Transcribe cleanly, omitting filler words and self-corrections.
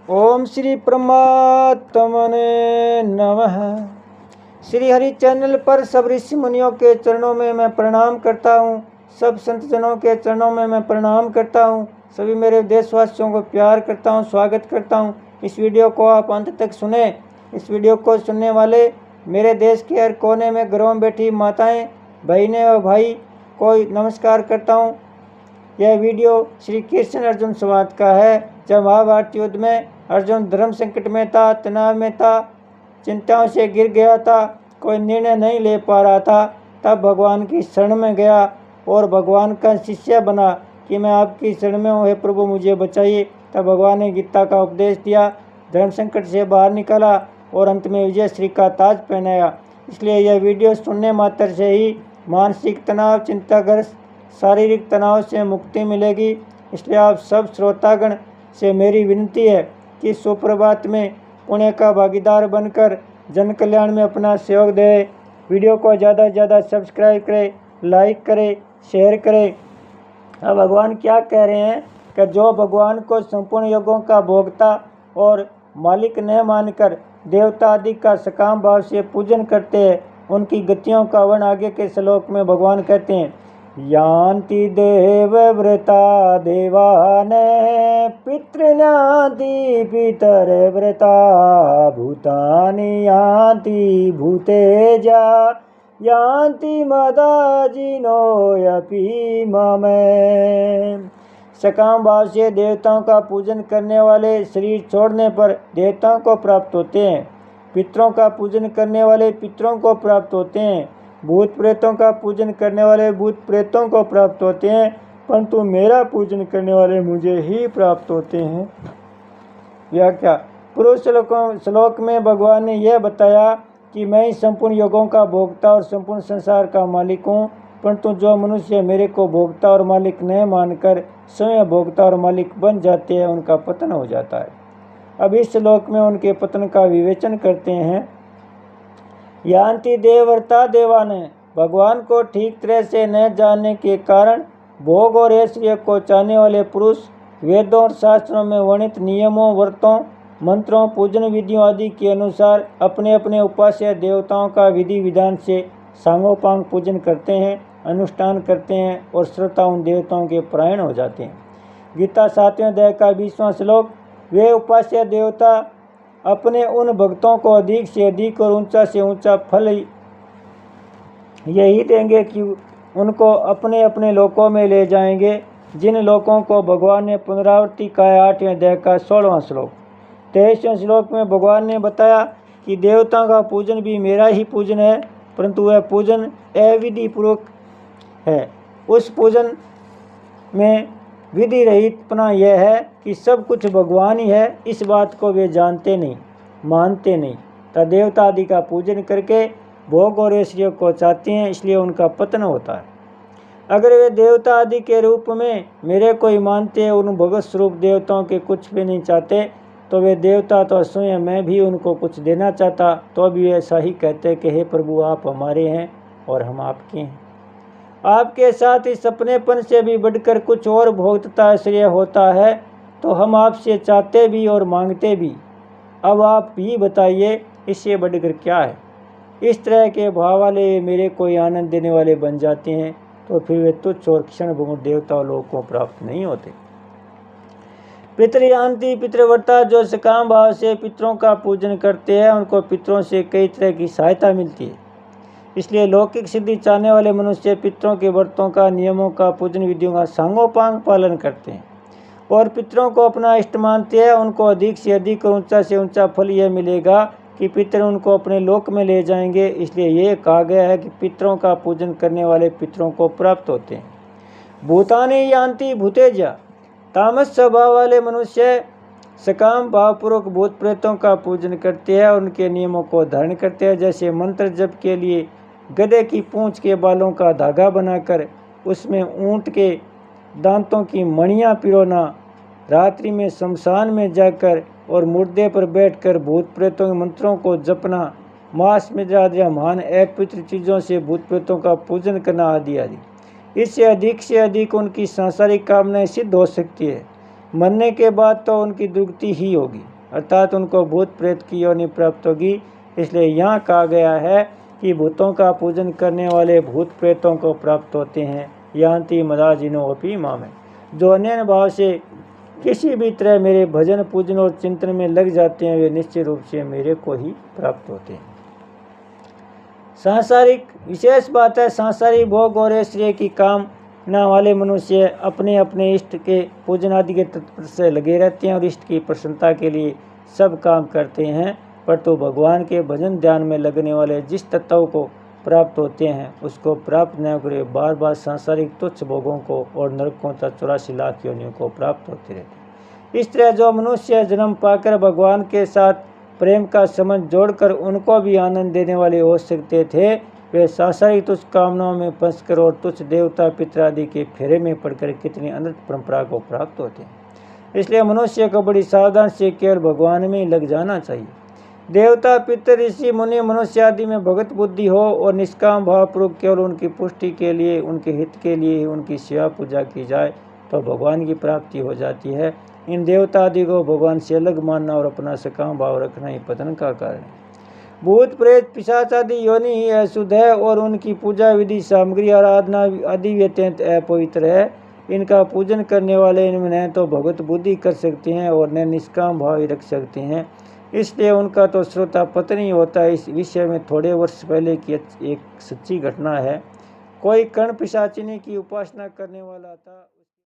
ओम श्री परमात्मने नमः। श्री हरि चैनल पर सब ऋषि मुनियों के चरणों में मैं प्रणाम करता हूँ। सब संत जनों के चरणों में मैं प्रणाम करता हूँ। सभी मेरे देशवासियों को प्यार करता हूँ, स्वागत करता हूँ। इस वीडियो को आप अंत तक सुने। इस वीडियो को सुनने वाले मेरे देश के हर कोने में घरों में बैठी माताएं, बहनें और भाई को नमस्कार करता हूँ। यह वीडियो श्री कृष्ण अर्जुन संवाद का है। जब महाभारत युद्ध में अर्जुन धर्म संकट में था, तनाव में था, चिंताओं से गिर गया था, कोई निर्णय नहीं ले पा रहा था, तब भगवान की शरण में गया और भगवान का शिष्य बना कि मैं आपकी शरण में हूँ, हे प्रभु मुझे बचाइए। तब भगवान ने गीता का उपदेश दिया, धर्म संकट से बाहर निकाला और अंत में विजय श्री का ताज पहनाया। इसलिए यह वीडियो सुनने मात्र से ही मानसिक तनाव, चिंताग्रस्त, शारीरिक तनाव से मुक्ति मिलेगी। इसलिए आप सब श्रोतागण से मेरी विनती है कि सुप्रभात में पुण्य का भागीदार बनकर जन कल्याण में अपना सहयोग दें। वीडियो को ज़्यादा से ज़्यादा सब्सक्राइब करें, लाइक करें, शेयर करें। अब भगवान क्या कह रहे हैं कि जो भगवान को संपूर्ण योगों का भोक्ता और मालिक न मानकर देवता आदि का सकाम भाव से पूजन करते हैं, उनकी गतियों का वर्ण आगे के श्लोक में भगवान कहते हैं, यान्ति देवव्रता देवान पितृयान्ति पितरव्रता भूतानि यान्ति भूतेजा यान्ति मदाजिनो यपि ममे। सकाम भाव से देवताओं का पूजन करने वाले शरीर छोड़ने पर देवताओं को प्राप्त होते हैं। पितरों का पूजन करने वाले पितरों को प्राप्त होते हैं। भूत प्रेतों का पूजन करने वाले भूत प्रेतों को प्राप्त होते हैं, परंतु मेरा पूजन करने वाले मुझे ही प्राप्त होते हैं। व्याख्या। पूर्व श्लोक में भगवान ने यह बताया कि मैं ही संपूर्ण योगों का भोक्ता और संपूर्ण संसार का मालिक हूँ, परंतु जो मनुष्य मेरे को भोक्ता और मालिक न मानकर स्वयं भोक्ता और मालिक बन जाते हैं, उनका पतन हो जाता है। अब इस श्लोक में उनके पतन का विवेचन करते हैं। यान्ति देवव्रता देवान, भगवान को ठीक तरह से न जानने के कारण भोग और ऐश्वर्य को चाहने वाले पुरुष वेदों और शास्त्रों में वर्णित नियमों, व्रतों, मंत्रों, पूजन विधियों आदि के अनुसार अपने अपने उपास्य देवताओं का विधि विधान से सांगोपांग पूजन करते हैं, अनुष्ठान करते हैं और श्रोता उन देवताओं के परायण हो जाते हैं। गीता 7वें अध्याय का 20वां श्लोक, वे उपास्य देवता अपने उन भक्तों को अधिक से अधिक और ऊंचा से ऊंचा फल यही देंगे कि उनको अपने अपने लोकों में ले जाएंगे, जिन लोकों को भगवान ने पुनरावृत्ति का 8वें अध्याय का 16वां श्लोक। 23वें श्लोक में भगवान ने बताया कि देवताओं का पूजन भी मेरा ही पूजन है, परंतु वह पूजन अविधि पूर्वक है। उस पूजन में विधि रहितपना यह है कि सब कुछ भगवान ही है, इस बात को वे जानते नहीं, मानते नहीं। तो देवता आदि का पूजन करके भोग और ऐश्वर्य को चाहते हैं, इसलिए उनका पतन होता है। अगर वे देवता आदि के रूप में मेरे को ही मानते हैं, उन भगवत स्वरूप देवताओं के कुछ भी नहीं चाहते, तो वे देवता तो स्वयं मैं भी उनको कुछ देना चाहता तो भी ऐसा ही कहते कि हे प्रभु आप हमारे हैं और हम आपके हैं। आपके साथ इस अपनेपन से भी बढ़कर कुछ और भोक्ता श्रेय होता है तो हम आपसे चाहते भी और मांगते भी। अब आप ही बताइए इससे बढ़कर क्या है। इस तरह के भाव वाले मेरे को आनंद देने वाले बन जाते हैं, तो फिर वे तुच्छ और क्षण भंगुर देवता लोगों को प्राप्त नहीं होते। पितृयान्ति पितृव्रता, जो सकाम भाव से पितरों का पूजन करते हैं, उनको पितरों से कई तरह की सहायता मिलती है। इसलिए लौकिक सिद्धि चाहने वाले मनुष्य पितरों के व्रतों का, नियमों का, पूजन विधियों का सांगोपांग पालन करते हैं और पितरों को अपना इष्ट मानते हैं। उनको अधिक से अधिक और ऊंचा से ऊंचा फल यह मिलेगा कि पितर उनको अपने लोक में ले जाएंगे। इसलिए यह कहा गया है कि पितरों का पूजन करने वाले पितरों को प्राप्त होते हैं। भूतानि यान्ति भूतेजा, तामस स्वभाव वाले मनुष्य सकाम भावपूर्वक भूत प्रेतों का पूजन करते हैं और उनके नियमों को धारण करते हैं। जैसे मंत्र जप के लिए गधे की पूंछ के बालों का धागा बनाकर उसमें ऊंट के दांतों की मणियाँ पिरोना, रात्रि में शमशान में जाकर और मुर्दे पर बैठकर भूत प्रेतों के मंत्रों को जपना, मांस में या महान अपवित्र चीज़ों से भूत प्रेतों का पूजन करना आदि आदि। इससे अधिक उनकी सांसारिक कामनाएं सिद्ध हो सकती है। मरने के बाद तो उनकी दुर्गति ही होगी। अर्थात उनको भूत प्रेत की योनि प्राप्त होगी। इसलिए यहाँ कहा गया है कि भूतों का पूजन करने वाले भूत प्रेतों को प्राप्त होते हैं। यान्ति मदाजिनो अपि मामे, जो अन्य भाव से किसी भी तरह मेरे भजन पूजन और चिंतन में लग जाते हैं, वे निश्चित रूप से मेरे को ही प्राप्त होते हैं। सांसारिक विशेष बात है, सांसारिक भोग और ऐश्वर्य की कामना वाले मनुष्य अपने अपने इष्ट के पूजन आदि के तत्पर से लगे रहते हैं और इष्ट की प्रसन्नता के लिए सब काम करते हैं, परंतु भगवान के भजन ध्यान में लगने वाले जिस तत्व को प्राप्त होते हैं उसको प्राप्त न करे बार बार सांसारिक तुच्छ भोगों को और नरकों तथा 84 लाख योनियों को प्राप्त होते रहते। इस तरह जो मनुष्य जन्म पाकर भगवान के साथ प्रेम का संबंध जोड़कर उनको भी आनंद देने वाले हो सकते थे, वे सांसारिक तुच्छ कामनाओं में फंसकर और तुच्छ देवता पितर आदि के फेरे में पड़कर कितनी अनंत परंपरा को प्राप्त होते हैं। इसलिए मनुष्य को बड़ी सावधान से केवल भगवान में लग जाना चाहिए। देवता पितर ऋषि मुनि मनुष्य आदि में भगत बुद्धि हो और निष्काम भावपूर्वक केवल उनकी पुष्टि के लिए, उनके हित के लिए ही उनकी सेवा पूजा की जाए तो भगवान की प्राप्ति हो जाती है। इन देवता आदि को भगवान से अलग मानना और अपना सकाम भाव रखना ही पतन का कारण है। भूत प्रेत पिशाच आदि योनि ही अशुद्ध है और उनकी पूजा विधि सामग्री आराधना आदि भी अत्यंत अपवित्र है। इनका पूजन करने वाले इनमें न तो भगवत बुद्धि कर सकते हैं और न निष्काम भाव ही रख सकते हैं, इसलिए उनका तो श्रोता पतन ही होता है। इस विषय में थोड़े वर्ष पहले की एक सच्ची घटना है। कोई कर्ण पिशाचिनी की उपासना करने वाला था।